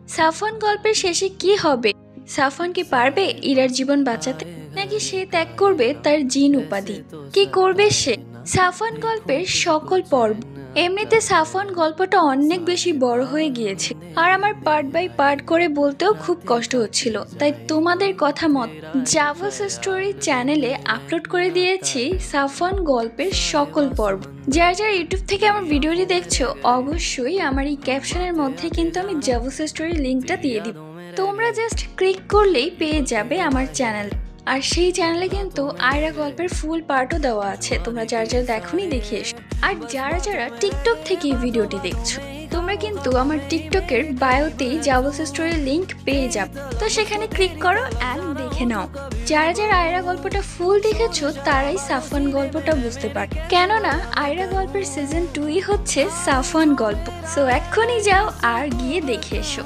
সাফওয়ান গল্পের শেষে কি হবে? সাফওয়ান কি পারবে ইরার জীবন বাঁচাতে, নাকি সে ত্যাগ করবে তার জিন উপাধি? কি করবে সে? সাফওয়ান গল্পের সকল পর্ব। এমনিতে সাফওয়ান গল্পটা অনেক বেশি বড় হয়ে গিয়েছে, আর আমার পার্ট বাই পার্ট করে বলতেও খুব কষ্ট হচ্ছিল। তাই তোমাদের কথা মত জাভস স্টোরি চ্যানেলে আপলোড করে দিয়েছি সাফওয়ান গল্পের সকল পর্ব। যারা যারা ইউটিউব থেকে আমার ভিডিওটি দেখছো, অবশ্যই আমার এই ক্যাপশনের মধ্যে কিন্তু আমি জাভস স্টোরি লিঙ্কটা দিয়ে দিব। তোমরা জাস্ট ক্লিক করলেই পেয়ে যাবে আমার চ্যানেল। আর সেই চ্যানেলে কিন্তু আয়রা গল্পের ফুল পার্টও দেওয়া আছে, তোমরা যারা যারা দেখোনি দেখে এসো। আর যারা যারা টিকটক থেকে এই ভিডিওটি দেখছো, তোমরা কিন্তু আমার টিকটকের বায়োতেই জাভস স্টোরির লিঙ্ক পেয়ে যাবে, তো সেখানে ক্লিক করো অ্যান্ড দেখে নাও। যারা যারা আয়রা গল্পটা ফুল দেখেছো তারাই সাফওয়ান গল্পটা বুঝতে পারে, কেননা আয়রা গল্পের সিজন 2ই হচ্ছে সাফওয়ান গল্প। সো এক্ষুনি যাও আর গিয়ে দেখে এসো।